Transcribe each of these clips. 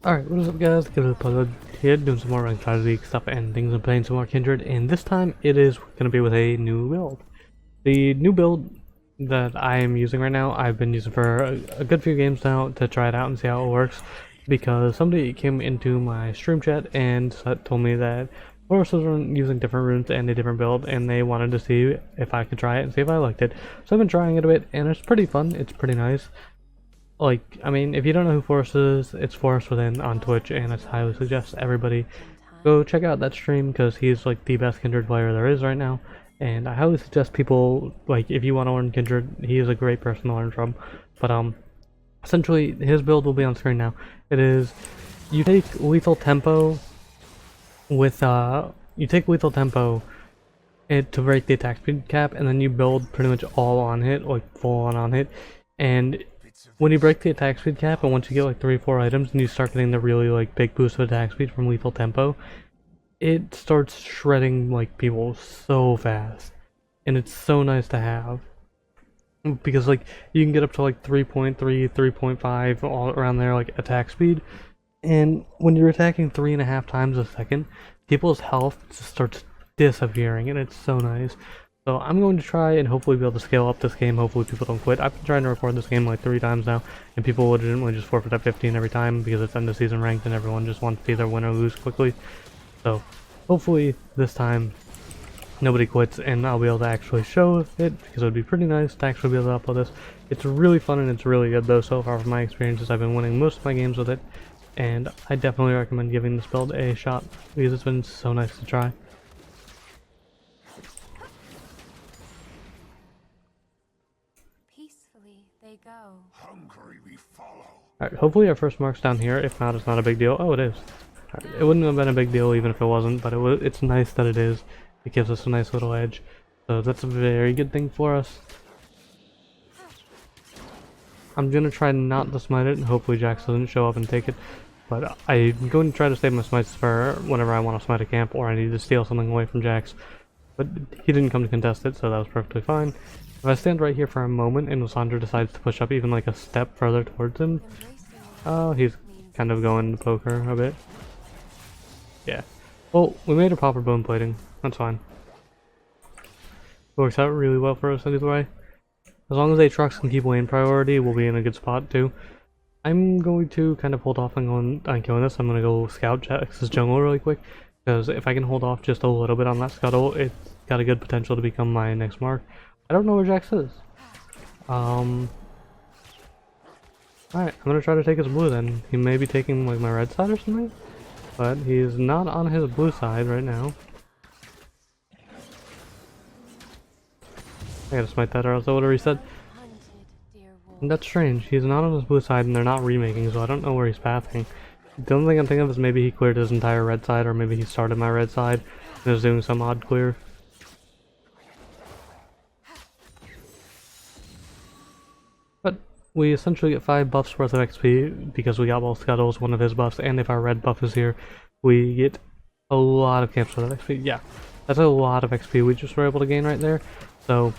Alright, what is up guys, Polo here, doing some more ranked strategy stuff and things and playing some more Kindred, and this time it is going to be with a new build. The new build that I am using right now, I've been using for a good few games now to try it out and see how it works, because somebody came into my stream chat and told me that foresters were using different runes and a different build, and they wanted to see if I could try it and see if I liked it. So I've been trying it a bit, and it's pretty fun, it's pretty nice. Like, I mean, if you don't know who Forrest is, it's Forrest Within on Twitch, and I highly suggest everybody go check out that stream, because he's like the best Kindred player there is right now, and I highly suggest people, like, if you want to learn Kindred, he is a great person to learn from. But essentially, his build will be on screen now. It is, you take lethal tempo with, to break the attack speed cap, and then you build pretty much all on hit, like full on hit, and when you break the attack speed cap, and once you get like 3 or 4 items and you start getting the really like big boost of attack speed from lethal tempo, it starts shredding like people so fast, and it's so nice to have, because like you can get up to like 3.3, 3.5, all around there, like attack speed, and when you're attacking 3.5 times a second, people's health just starts disappearing, and it's so nice. So I'm going to try and hopefully be able to scale up this game. Hopefully people don't quit. I've been trying to record this game like 3 times now, and people legitimately just forfeit at 15 every time because it's end of season ranked and everyone just wants to either win or lose quickly. So hopefully this time nobody quits and I'll be able to actually show it, because it would be pretty nice to actually be able to upload this. It's really fun and it's really good though. So far from my experiences, I've been winning most of my games with it, and I definitely recommend giving this build a shot because it's been so nice to try. They go. Hungry we follow. Alright, hopefully our first mark's down here. If not, it's not a big deal. Oh, it is. Right, it wouldn't have been a big deal even if it wasn't, but it's nice that it is. It gives us a nice little edge. So that's a very good thing for us. I'm gonna try not to smite it, and hopefully Jax doesn't show up and take it. But I'm going to try to save my smites for whenever I want to smite a camp or I need to steal something away from Jax. But he didn't come to contest it, so that was perfectly fine. If I stand right here for a moment and Lysandra decides to push up even like a step further towards him, oh, he's kind of going to poker a bit. Yeah. Well, we made a proper bone plating. That's fine. It works out really well for us either way. As long as Aatrox can keep lane priority, we'll be in a good spot too. I'm going to kind of hold off on killing this. I'm going to go scout Jax's jungle really quick, because if I can hold off just a little bit on that scuttle, it's got a good potential to become my next mark. I don't know where Jax is. Alright, I'm gonna try to take his blue then. He may be taking like my red side or something, but he's not on his blue side right now. I gotta smite that or else I would've reset. And that's strange, he's not on his blue side and they're not remaking, so I don't know where he's pathing. The only thing I'm thinking of is maybe he cleared his entire red side, or maybe he started my red side and is doing some odd clear. But we essentially get 5 buffs worth of XP because we got both scuttles, one of his buffs, and if our red buff is here, we get a lot of camps worth of XP. Yeah, that's a lot of XP we just were able to gain right there. So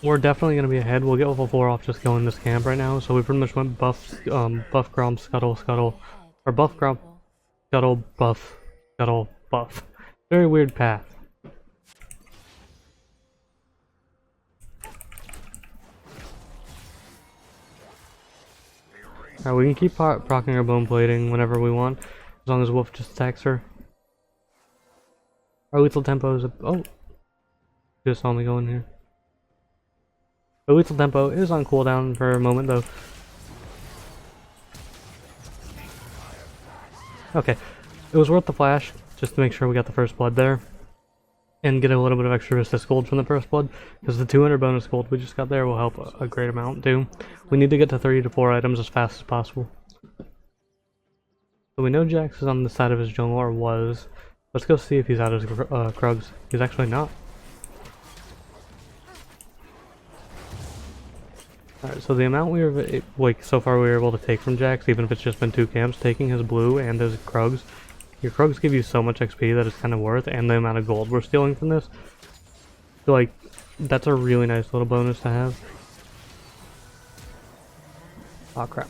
we're definitely going to be ahead. We'll get level 4 off just killing this camp right now. So we pretty much went buff, buff, Grom, scuttle, scuttle, or buff, Grom, scuttle, buff, scuttle, buff. Very weird path. Alright, we can keep proccing our bone plating whenever we want, as long as Wolf just attacks her. Our lethal tempo is oh, just saw me go in here. Our lethal tempo is on cooldown for a moment though. Okay, it was worth the flash just to make sure we got the first blood there, and get a little bit of extra resist gold from the first blood, because the 200 bonus gold we just got there will help a great amount too. We need to get to 3 to 4 items as fast as possible. So we know Jax is on the side of his jungle, or was. Let's go see if he's out of his Krugs. He's actually not. Alright, so the amount we were, like, so far we were able to take from Jax, even if it's just been 2 camps, taking his blue and his Krugs. Your Krugs give you so much XP that it's kind of worth, and the amount of gold we're stealing from this. So, like, that's a really nice little bonus to have. Oh crap.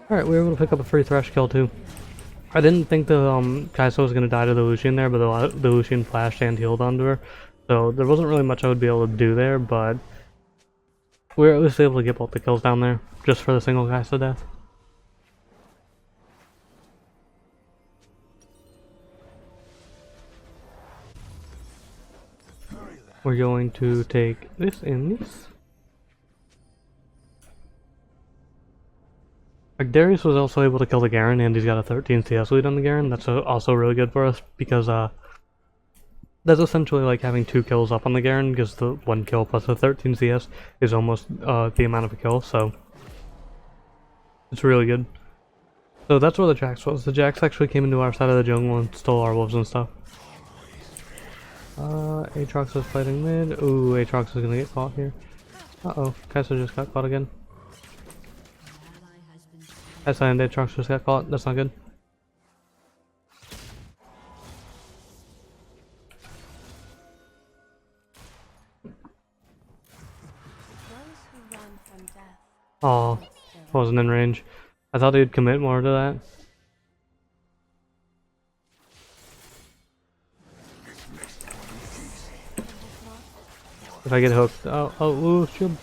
Alright, we were able to pick up a free Thresh kill too. I didn't think the Kai'Sa was going to die to the Lucian there, but the Lucian flashed and healed onto her. So there wasn't really much I would be able to do there, but we were at least able to get both the kills down there, just for the single Kai'Sa death. We're going to take this and this. Like, Darius was also able to kill the Garen, and he's got a 13 CS lead on the Garen. That's also really good for us, because that's essentially like having 2 kills up on the Garen, because the 1 kill plus the 13 CS is almost the amount of a kill, so it's really good. So that's where the Jax was. The Jax actually came into our side of the jungle and stole our wolves and stuff. Aatrox is fighting mid. Ooh, Aatrox is gonna get caught here. Uh-oh, Kai'Sa just got caught again. Kai'Sa and Aatrox just got caught. That's not good. Oh, wasn't in range. I thought he'd commit more to that. If I get hooked, ooh, shield.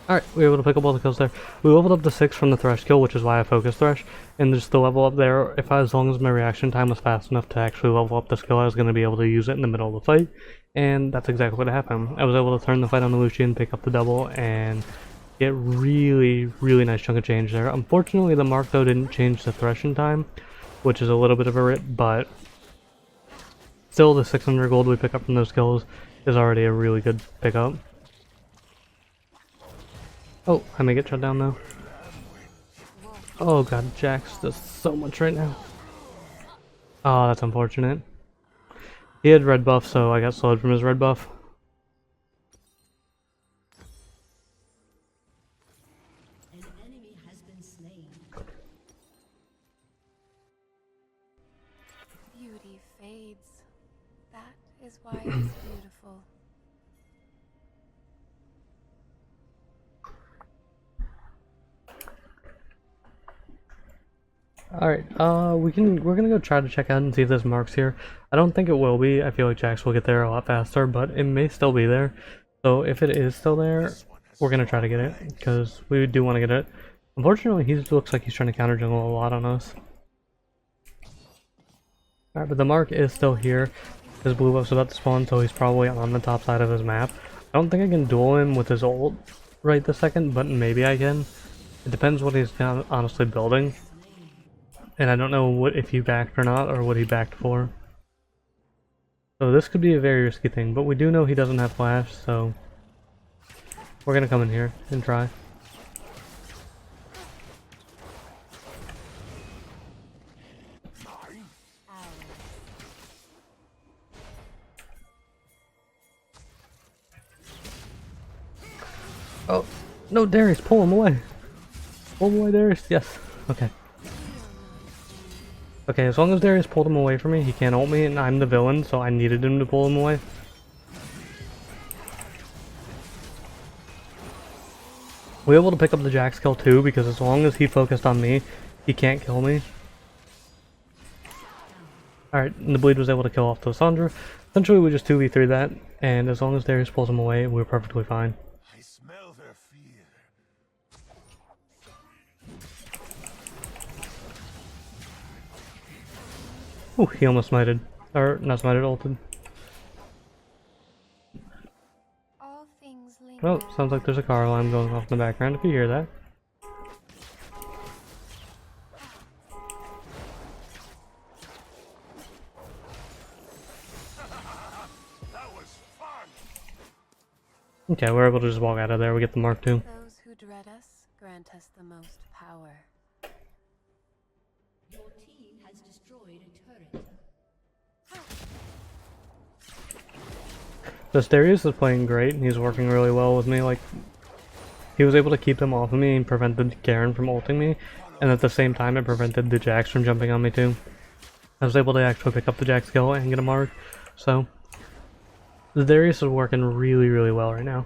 Alright, we were able to pick up all the kills there. We leveled up to 6 from the Thresh kill, which is why I focused Thresh. And just the level up there, as long as my reaction time was fast enough to actually level up the skill, I was going to be able to use it in the middle of the fight. And that's exactly what happened. I was able to turn the fight on the Lucian, pick up the double, and get really nice chunk of change there. Unfortunately, the mark though didn't change the threshing time, which is a little bit of a rip, but still the 600 gold we pick up from those kills is already a really good pickup. Oh, I may get shut down though. Oh god, Jax does so much right now. Oh, that's unfortunate. He had red buff, so I got slowed from his red buff. An enemy has been slain. Beauty fades. That is why it's beautiful. Alright, we're gonna go try to check out and see if this mark's here. I don't think it will be. I feel like Jax will get there a lot faster, but it may still be there. So if it is still there, we're gonna try to get it, because we do want to get it. Unfortunately, he looks like he's trying to counter jungle a lot on us. Alright, but the mark is still here. His blue buff's about to spawn, so he's probably on the top side of his map. I don't think I can duel him with his ult right this second, but maybe I can. It depends what he's honestly building. And I don't know if he backed or not, or what he backed for. So this could be a very risky thing, but we do know he doesn't have flash, so we're gonna come in here and try. Oh, no, Darius, pull him away. Pull him away, Darius. Yes, okay. Okay, as long as Darius pulled him away from me, he can't ult me, and I'm the villain, so I needed him to pull him away. We were able to pick up the Jax kill too, because as long as he focused on me, he can't kill me. Alright, and the bleed was able to kill off the Sandra. Essentially, we just 2v3 that, and as long as Darius pulls him away, we're perfectly fine. I smell their fear. Ooh, he almost smited. Or, not smited, ulted. All things linger. Well, sounds like there's a car alarm going off in the background, if you hear that. That was fun. Okay, we're able to just walk out of there, we get the mark too. Those who dread us grant us the most power. Your team has destroyed a turret. This Darius is playing great, and he's working really well with me. Like, he was able to keep them off of me and prevent the Garen from ulting me, and at the same time it prevented the Jax from jumping on me too. I was able to actually pick up the Jax kill and get a mark, so The Darius is working really, really well right now.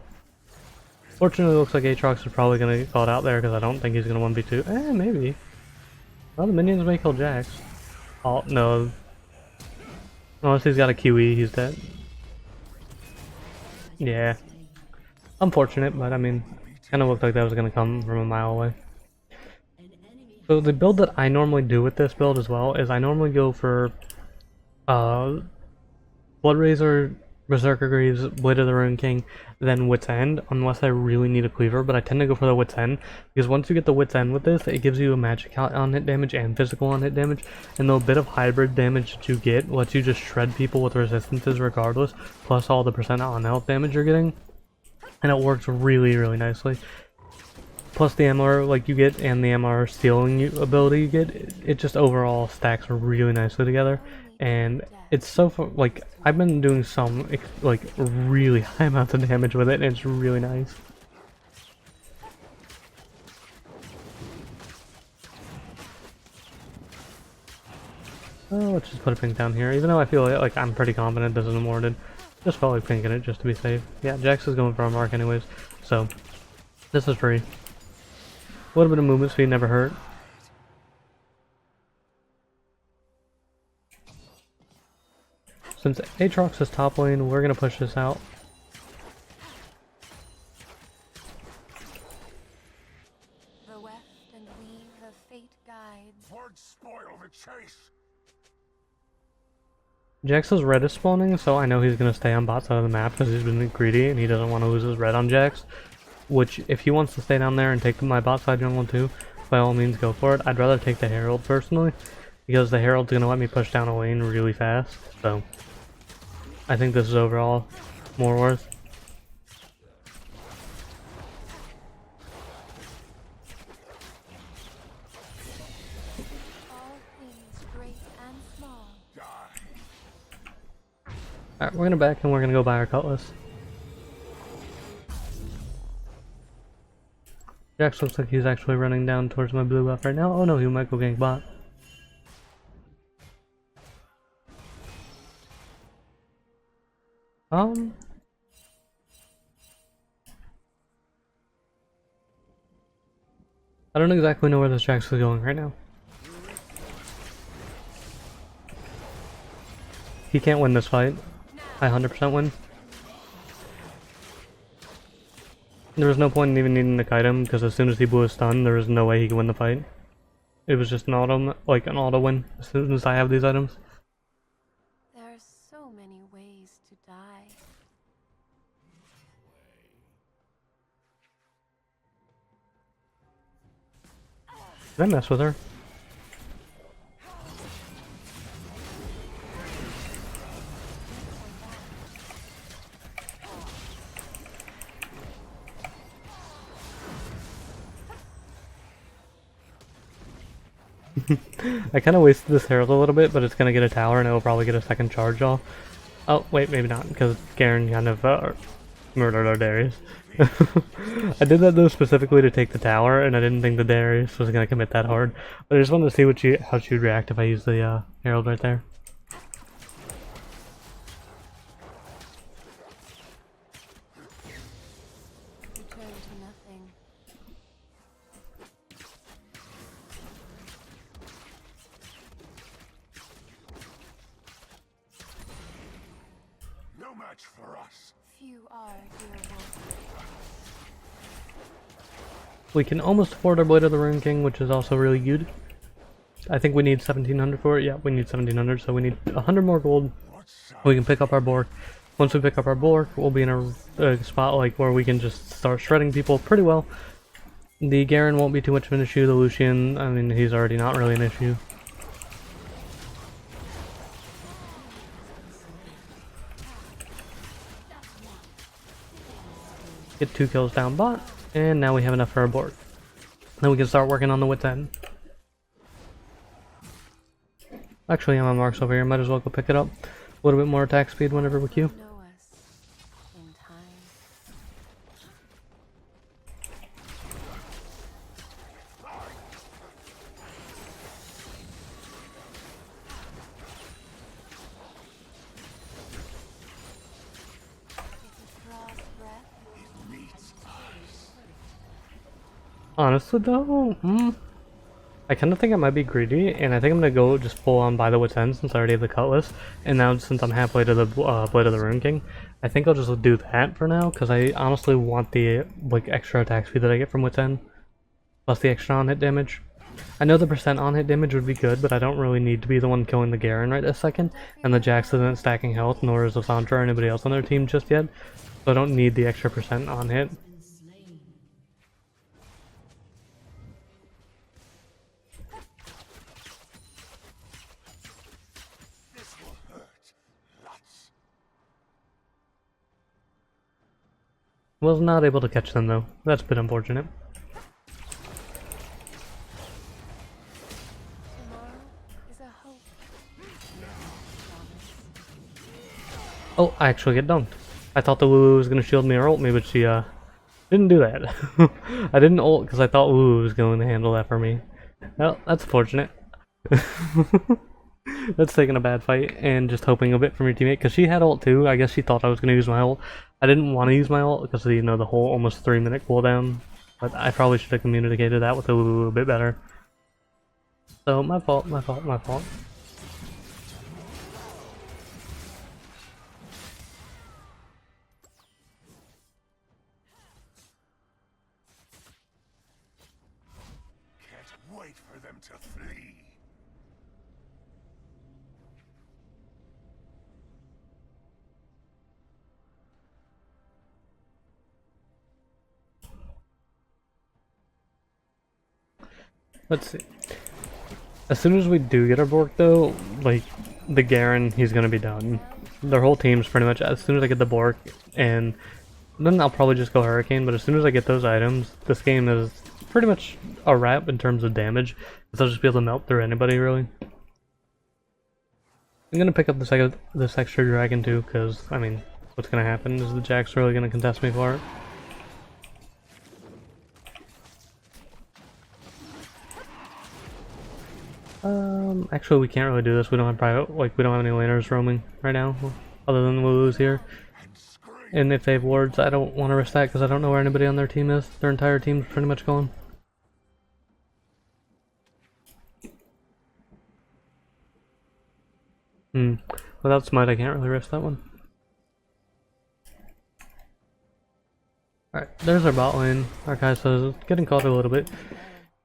Fortunately, it looks like Aatrox is probably going to get called out there because I don't think he's going to 1v2. Maybe. Well, the minions may kill Jax. Oh, no. Unless he's got a QE, he's dead. Yeah. Unfortunate, but I mean, kind of looked like that was going to come from a mile away. So the build that I normally do with this build as well is I normally go for Blood Razor, Berserker Greaves, Blade of the Rune King, then Wit's End, unless I really need a cleaver, but I tend to go for the Wit's End, because once you get the Wit's End with this, it gives you a magic on hit damage and physical on hit damage, and the bit of hybrid damage that you get lets you just shred people with resistances regardless, plus all the percent on health damage you're getting, and it works really, really nicely. Plus the MR like you get and the MR stealing ability you get, it just overall stacks really nicely together, and it's so like I've been doing some like really high amounts of damage with it, and it's really nice. Oh, let's just put a pink down here, even though I feel like I'm pretty confident this isn't warranted. Just felt like pinking it just to be safe. Yeah, Jax is going for a mark anyways, so this is free. A little bit of movement speed never hurt. Since Aatrox is top lane, we're gonna push this out. The weft and weave the fate guides. Words spoil the chase. Jax's red is spawning, so I know he's gonna stay on bot side of the map because he's been greedy and he doesn't want to lose his red on Jax. Which, if he wants to stay down there and take my bot side jungle too, by all means go for it. I'd rather take the Herald personally, because the Herald's gonna let me push down a lane really fast, so I think this is overall more worth. All things great and small. Alright, we're gonna back and we're gonna go buy our cutlass. Jax looks like he's actually running down towards my blue buff right now. Oh no, he might go gank bot. I don't exactly know where this Jax is going right now. He can't win this fight. I 100% win. There was no point in even needing to kite him, because as soon as he blew a stun, there was no way he could win the fight. It was just an auto, like an auto win, as soon as I have these items. There are so many ways to die. Did I mess with her? I kind of wasted this Herald a little bit, but it's going to get a tower and it will probably get a second charge off. Oh, wait, maybe not, because Garen kind of murdered our Darius. I did that though specifically to take the tower, and I didn't think the Darius was going to commit that hard. But I just wanted to see how she would react if I used the Herald right there. Return to nothing. No match for us. Few are, dear wolf. We can almost afford our Blade of the Rune King, which is also really good. I think we need 1700 for it. Yeah, we need 1700, so we need 100 more gold. We can pick up our Bork. Once we pick up our Bork, we'll be in a spot like where we can just start shredding people pretty well. The Garen won't be too much of an issue. The Lucian, I mean, he's already not really an issue. Get 2 kills down bot, and now we have enough for our Bork. Then we can start working on the Wit's End. Actually, I'm on marks over here. Might as well go pick it up. A little bit more attack speed whenever we queue. Know us in time. Honestly though, I kind of think I might be greedy, and I think I'm gonna go just full on by the wit's end since I already have the cutlass, and now since I'm halfway to the blade of the Rune King, I think I'll just do that for now because I honestly want the like extra attack speed that I get from wit's end, plus the extra on hit damage. I know the percent on hit damage would be good, but I don't really need to be the one killing the Garen right this second, and the Jax isn't stacking health, nor is Lissandra or anybody else on their team just yet, so I don't need the extra percent on hit. This will hurt. Lots. Was not able to catch them though. That's a bit unfortunate. Tomorrow is a hope. Oh, I actually get dunked. I thought the Lulu was gonna shield me or ult me, but she didn't do that. I didn't ult because I thought Lulu was going to handle that for me. Well, that's fortunate. That's taking a bad fight and just hoping a bit from your teammate because she had ult too. I guess she thought I was gonna use my ult. I didn't want to use my ult because of, you know, the whole almost 3-minute cooldown. But I probably should have communicated that with the Lulu a bit better. So my fault, my fault, my fault. Can't wait for them to flee. Let's see. As soon as we do get our Bork though, like, the Garen, he's gonna be done. Their whole team's pretty much, as soon as I get the Bork, and then I'll probably just go Hurricane, but as soon as I get those items, this game is pretty much a wrap in terms of damage, because I'll just be able to melt through anybody, really. I'm gonna pick up this extra dragon too, because, I mean, what's gonna happen is the Jack's really gonna contest me for it. Actually we can't really do this. We don't have private, like, we don't have any laners roaming right now, other than Lulu's here. And if they have wards, I don't want to risk that because I don't know where anybody on their team is. Their entire team's pretty much gone. Without smite, I can't really risk that one. Alright, there's our bot lane. Our guy says getting caught a little bit.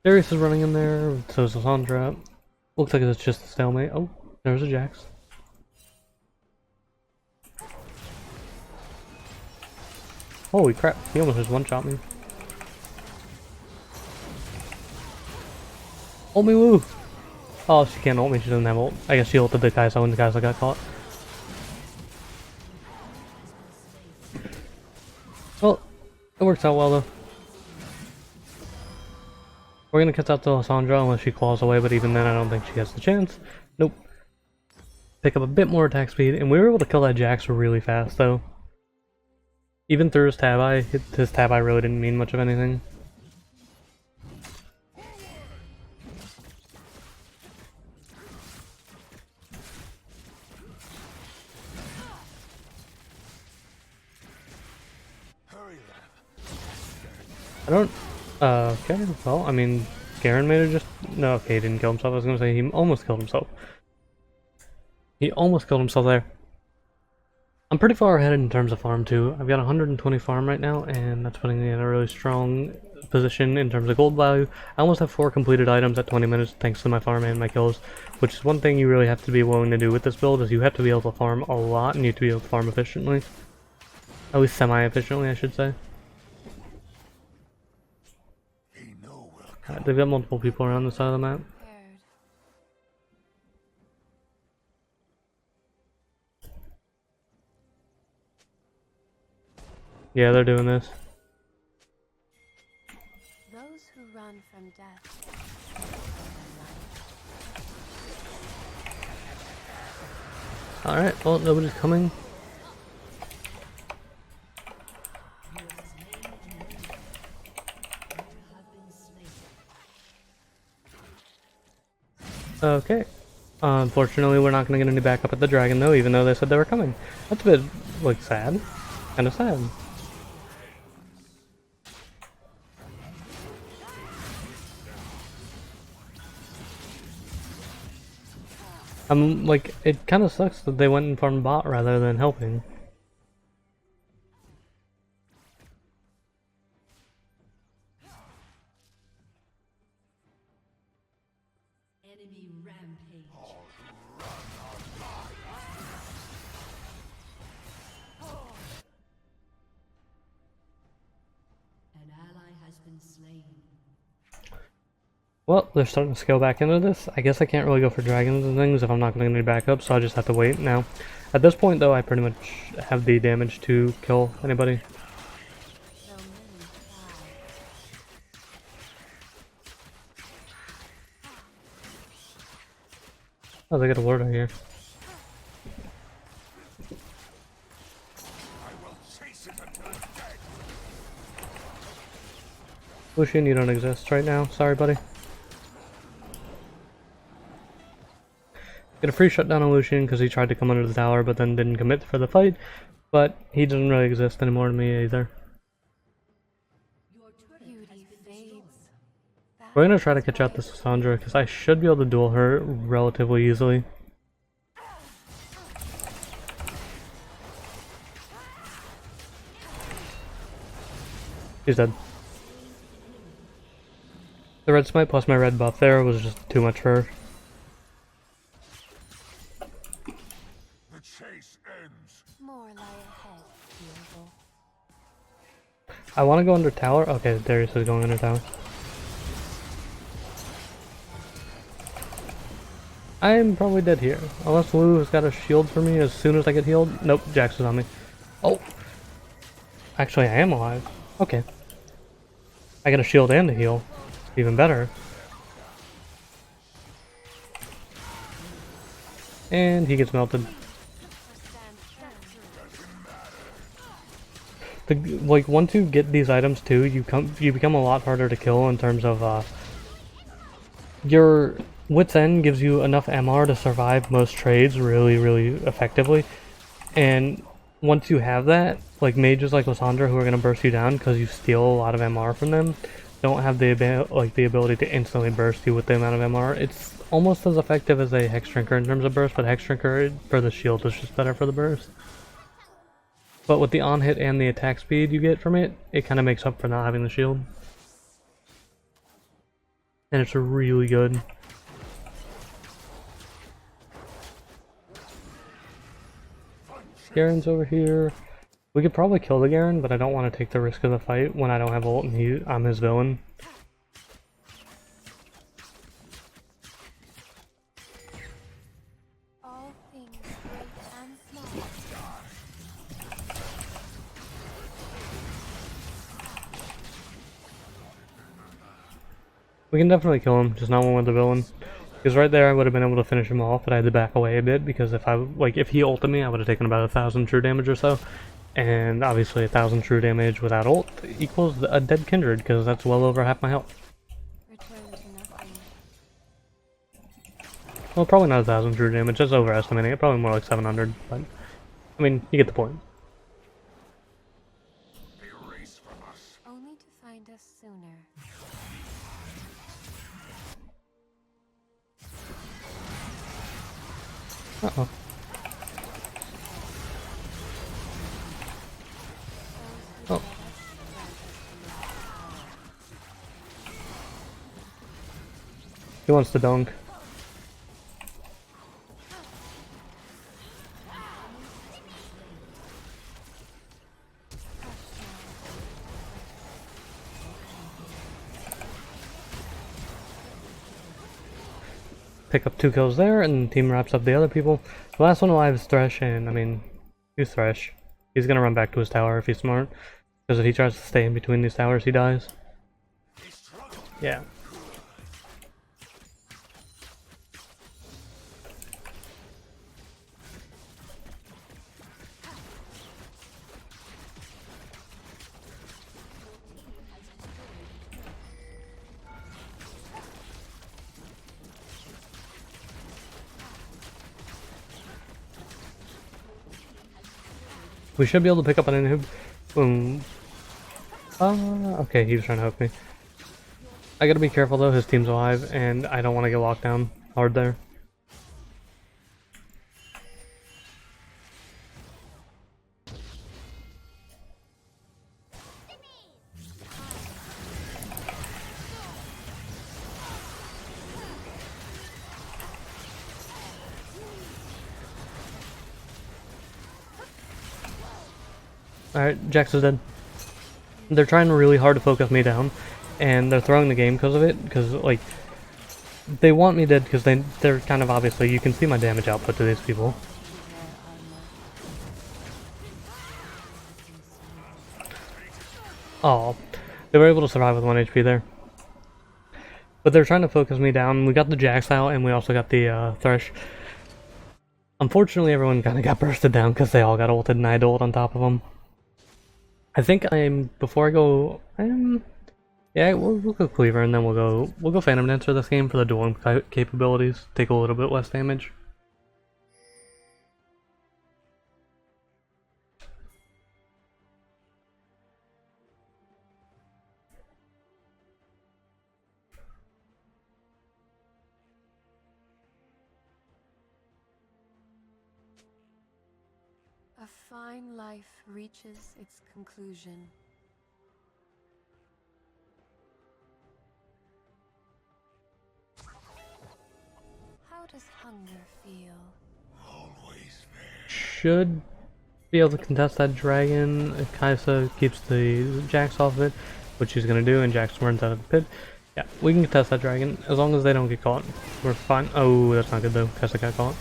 Darius is running in there, so is Lissandra. Looks like it's just a stalemate. Oh, there's a Jax. Holy crap, he almost just one-shot me. Ult me, woo! Oh, she can't ult me, she doesn't have ult. I guess she ulted the Kai'Sa when the Kai'Sa got caught. Well, it works out well though. We're gonna catch out to Lissandra unless she claws away, but even then I don't think she has the chance. Nope. Pick up a bit more attack speed, and we were able to kill that Jax really fast though. Even through his tab eye, really didn't mean much of anything. I don't, okay, well, I mean, Garen made it just, no, okay, he didn't kill himself. I was gonna say he almost killed himself. He almost killed himself there. I'm pretty far ahead in terms of farm too. I've got 120 farm right now, and that's putting me in a really strong position in terms of gold value. I almost have 4 completed items at 20 minutes thanks to my farm and my kills, which is one thing you really have to be willing to do with this build, is you have to be able to farm a lot and you have to be able to farm efficiently. At least semi-efficiently, I should say. They've got multiple people around the side of the map. Yeah, they're doing this. Those who run from death. Alright, well, nobody's coming. Okay. Unfortunately, we're not going to get any backup at the dragon, though, even though they said they were coming. That's a bit, like, sad. Kind of sad. I'm like, it kind of sucks that they went and farmed bot rather than helping. Enemy rampage. An ally has been slain. Well, they're starting to scale back into this. I guess I can't really go for dragons and things if I'm not going to need backup, so I just have to wait now. At this point, though, I pretty much have the damage to kill anybody. Though many try. Oh, they got a ward out here. I will chase it until it's dead. Lucian, you don't exist right now. Sorry, buddy. Get a free shutdown on Lucian because he tried to come under the tower but then didn't commit for the fight. But he doesn't really exist anymore to me either. Your turret Beauty has been fades. destroyed. That We're gonna try to is catch why out this Cassandra because I should be able to duel her relatively easily. She's dead. The red smite plus my red buff there was just too much for her. The chase ends. more lie ahead, beautiful. I want to go under tower. Okay, Darius is going under tower. I'm probably dead here. Unless Lou has got a shield for me as soon as I get healed. Nope, Jax is on me. Oh! Actually, I am alive. Okay. I got a shield and a heal. Even better. And he gets melted. Like once you get these items too, you become a lot harder to kill in terms of your Wit's End gives you enough MR to survive most trades really effectively. And once you have that, like mages like Lysandra who are gonna burst you down because you steal a lot of MR from them, don't have the ability to instantly burst you with the amount of MR. It's almost as effective as a Hex Drinker in terms of burst, but Hex Drinker for the shield is just better for the burst. But with the on hit and the attack speed you get from it, it kind of makes up for not having the shield. And it's really good. Garen's over here. We could probably kill the Garen, but I don't want to take the risk of the fight when I don't have ult and I'm his villain. All things great and small. We can definitely kill him, just not one with the villain. Because right there I would have been able to finish him off, but I had to back away a bit because if he ulted me, I would have taken about 1,000 true damage or so. And obviously 1,000 true damage without ult equals a dead Kindred, because that's well over half my health. Return to nothing. Well, probably not 1,000 true damage, that's overestimating it, probably more like 700, but I mean, you get the point. They race from us. Only to find us sooner. Uh-oh. Oh. He wants to dunk. Pick up 2 kills there, and the team wraps up the other people. The last one alive is Thresh, and I mean, he's Thresh. He's gonna run back to his tower if he's smart. Because if he tries to stay in between these towers, he dies. Yeah. We should be able to pick up an inhib. Boom. Okay, he was trying to hook me. I gotta be careful though, his team's alive, and I don't want to get locked down hard there. Alright, Jax is dead. They're trying really hard to focus me down, and they're throwing the game because of it, because, like, they want me dead because they're kind of obviously, you can see my damage output to these people. Oh, they were able to survive with 1 HP there. But they're trying to focus me down. We got the Jax out, and we also got the Thresh. Unfortunately, everyone kind of got bursted down because they all got ulted, and I had ult on top of them. I think before I go, yeah, we'll go Cleaver, and then we'll go Phantom Dancer this game for the dueling capabilities. Take a little bit less damage. A fine life reaches its conclusion. How does hunger feel? Always there. Should be able to contest that dragon. Kaisa keeps the Jax off of it, which she's gonna do, and Jax runs out of the pit. Yeah, we can contest that dragon as long as they don't get caught. We're fine. Oh, that's not good though. Kaisa got caught.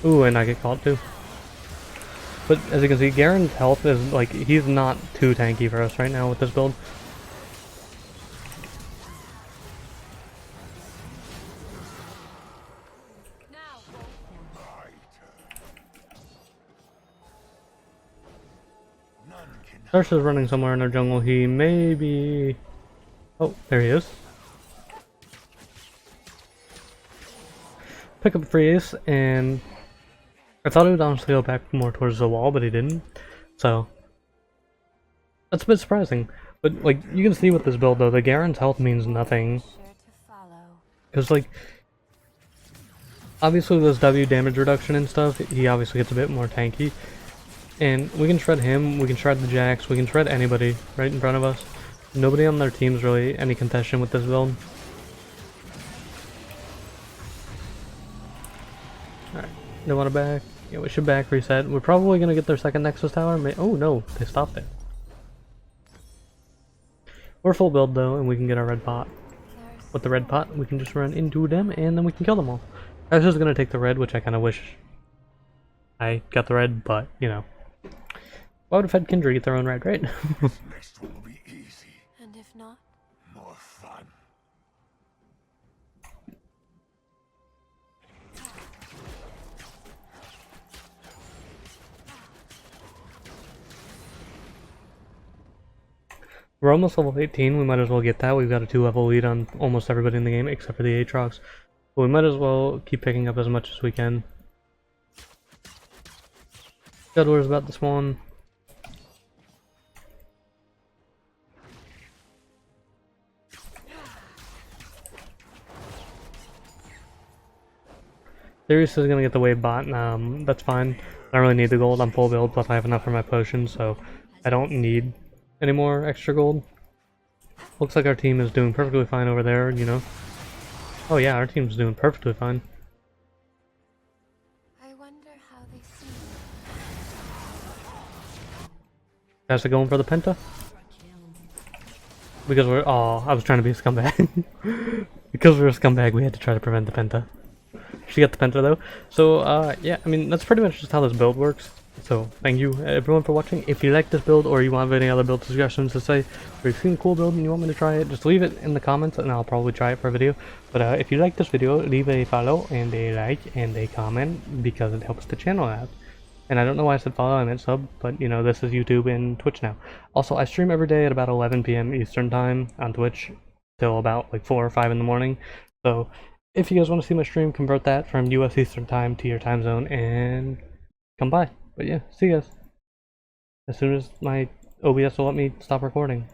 Ooh, and I get caught too. But as you can see, Garen's health is like, he's not too tanky for us right now with this build. Thresh is running somewhere in our jungle. He may be... Oh, there he is. Pick up a free ace, and I thought he would honestly go back more towards the wall, but he didn't. So that's a bit surprising. But like, you can see with this build though, the Garen's health means nothing. Because like, obviously with this W damage reduction and stuff, he obviously gets a bit more tanky. And we can shred him, we can shred the Jax, we can shred anybody right in front of us. Nobody on their team's really any contention with this build. Alright, they want to back. Yeah, we should back reset. We're probably going to get their second Nexus Tower. Oh no, they stopped it. We're full build though, and we can get our red pot. With the red pot, we can just run into them, and then we can kill them all. I was just going to take the red, which I kind of wish I got the red, but, you know. Why would a fed Kindred get their own red, right? Next one will be easy. And if not? More fun. We're almost level 18, we might as well get that. We've got a 2-level lead on almost everybody in the game, except for the Aatrox. But we might as well keep picking up as much as we can. Godwar's about to spawn. Darius is gonna get the wave bot, that's fine. I don't really need the gold, I'm full build, plus I have enough for my potions, so I don't need any more extra gold. Looks like our team is doing perfectly fine over there, you know. Oh yeah, our team's doing perfectly fine. I wonder how they see Guys are going for the penta? Because we're... Oh, I was trying to be a scumbag. Because we're a scumbag, we had to try to prevent the penta. She got the penta though. So, yeah, I mean, that's pretty much just how this build works. So, thank you everyone for watching. If you like this build, or you want any other build suggestions to say, or you've seen a cool build and you want me to try it, just leave it in the comments and I'll probably try it for a video. But if you like this video, leave a follow and a like and a comment, because it helps the channel out. And I don't know why I said follow, I meant sub, but you know, this is YouTube and Twitch now. Also, I stream every day at about 11 PM Eastern time on Twitch till about like 4 or 5 in the morning. So if you guys want to see my stream, convert that from US Eastern time to your time zone and come by. But yeah, see you guys as soon as my OBS will let me stop recording.